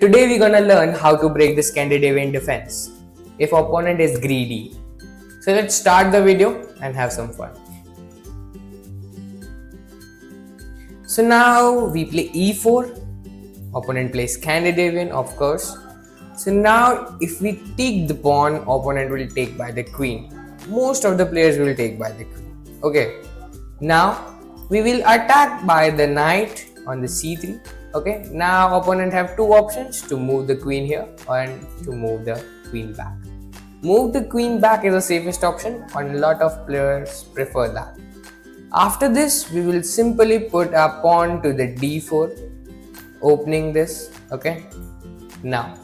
Today we're gonna learn how to break the Scandinavian defense if opponent is greedy. So let's start the video and have some fun. So now we play e4, opponent plays Scandinavian of course. So now if we take the pawn, opponent will take by the queen. Most of the players will take by the queen. Okay, now we will attack by the knight on the c3. Okay, now opponent have two options to move the queen here and to move the queen back. Move the queen back is the safest option and a lot of players prefer that. After this, we will simply put our pawn to the d4, opening this. Okay, now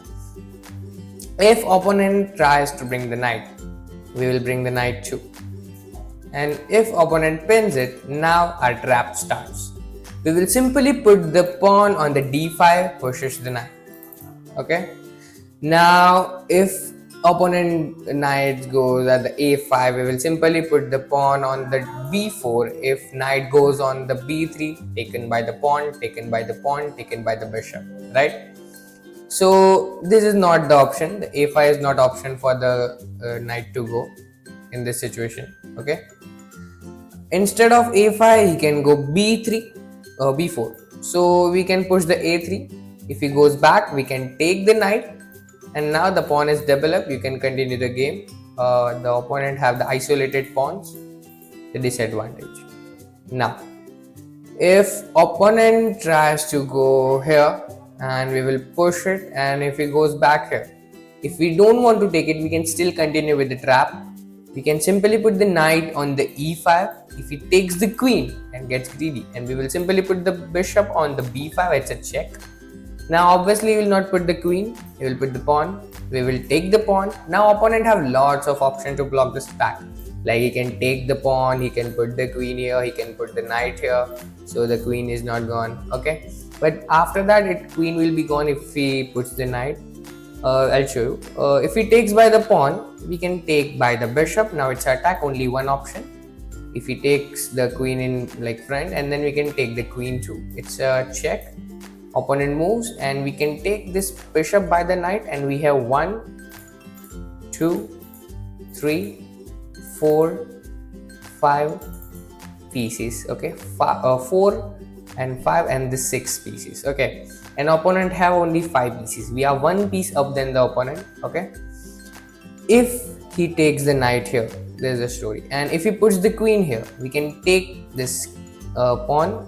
if opponent tries to bring the knight, we will bring the knight too. And if opponent pins it, now our trap starts. We will simply put the pawn on the d5, pushes the knight. Okay. Now, if opponent knight goes at the a5, we will simply put the pawn on the b4. If knight goes on the b3, taken by the pawn, taken by the pawn, taken by the bishop. Right. So this is not the option. The a5 is not option for the knight to go in this situation. Okay. Instead of a5, he can go b3. b4. So we can push the a3. If he goes back, we can take the knight, and now the pawn is double up. You can continue the game. The opponent have the isolated pawns, the disadvantage. Now, if opponent tries to go here, and we will push it, and if he goes back here, if we don't want to take it, we can still continue with the trap. We can simply put the knight on the e5. If he takes the queen and gets greedy, and we will simply put the bishop on the b5, it's a check. Now obviously we will not put the queen, we will put the pawn. We will take the pawn. Now opponent have lots of options to block this attack. Like he can take the pawn, he can put the queen here, he can put the knight here, so the queen is not gone. Okay, but after that queen will be gone if he puts the knight. I'll show you. If he takes by the pawn, we can take by the bishop. Now it's attack, only one option. If he takes the queen in like front, and then we can take the queen too. It's a check. Opponent moves, and we can take this bishop by the knight, and we have 1, 2, 3, 4, 5 pieces. Okay, 4 and 5 and the 6 pieces. Okay, and opponent have only 5 pieces. We are one piece up than the opponent. Okay, if he takes the knight here, there's a story, and if he puts the queen here, we can take this pawn,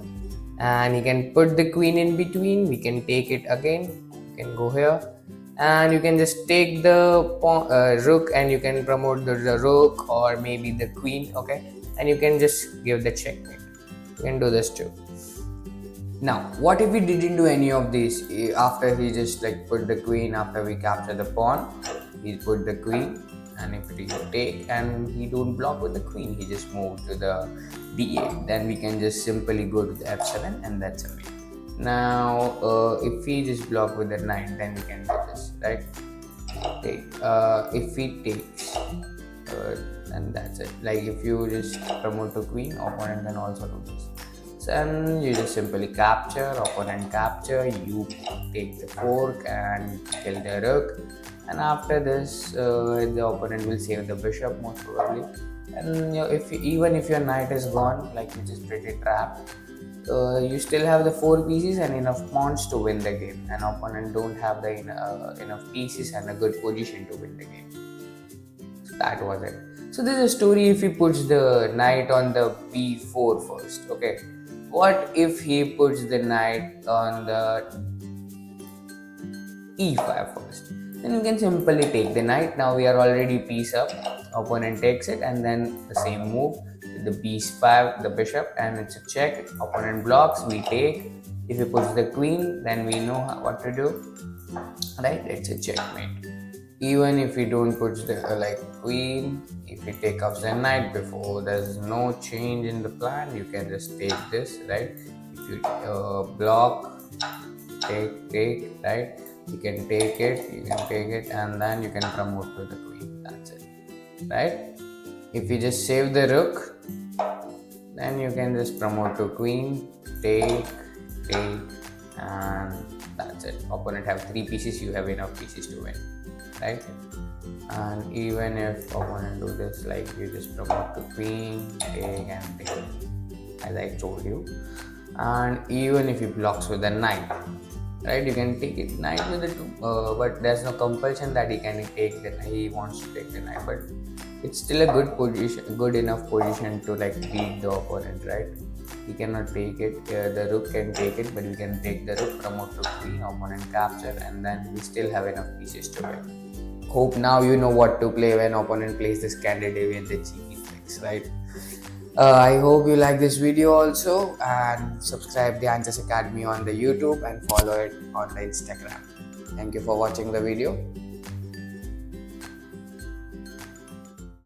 and he can put the queen in between. We can take it again. You can go here, and you can just take the pawn, rook, and you can promote the rook or maybe the queen. Okay, and you can just give the checkmate. You can do this too. Now, what if we didn't do any of these? After he just like put the queen, after we capture the pawn, he put the queen, and if he take and he don't block with the queen, he just move to the d8. Then we can just simply go to the f7, and that's a win. Now, if he just block with the knight, then we can do this, right? Take. If he takes, and that's it. Like if you just promote to queen, opponent can also do this. And you just simply capture, opponent capture, you take the fork and kill the rook, and after this the opponent will save the bishop most probably. And even if your knight is gone, like which is pretty trapped, you still have the 4 pieces and enough pawns to win the game, and opponent don't have the enough pieces and a good position to win the game. So that was it. So this is a story if he puts the knight on the b4 first. Okay, what if he puts the knight on the e5 first? Then you can simply take the knight. Now we are already piece up. Opponent takes it, and then the same move with the b5, the bishop, and it's a check. Opponent blocks, we take. If he puts the queen, then we know what to do. Right? It's a checkmate. Even if we don't put the queen, if we take off the knight before, there's no change in the plan. You can just take this, right? If you block, take, right? You can take it, and then you can promote to the queen. That's it, right? If you just save the rook, then you can just promote to queen, take, and That's it. Opponent have 3 pieces, you have enough pieces to win, right? And even if opponent do this, like you just promote to queen, take and take, as I told you. And even if he blocks with a knight, right, you can take it knight with the two, but there's no compulsion that he can take the knight. He wants to take the knight, but it's still a good position, good enough position to like beat the opponent, right? He cannot take it. The rook can take it, but we can take the rook, promote to queen, opponent capture, and then we still have enough pieces to win. Hope now you know what to play when opponent plays the Scandinavian, the cheeky flicks, right? I hope you like this video also, and subscribe the Answers Academy on the YouTube and follow it on the Instagram. Thank you for watching the video.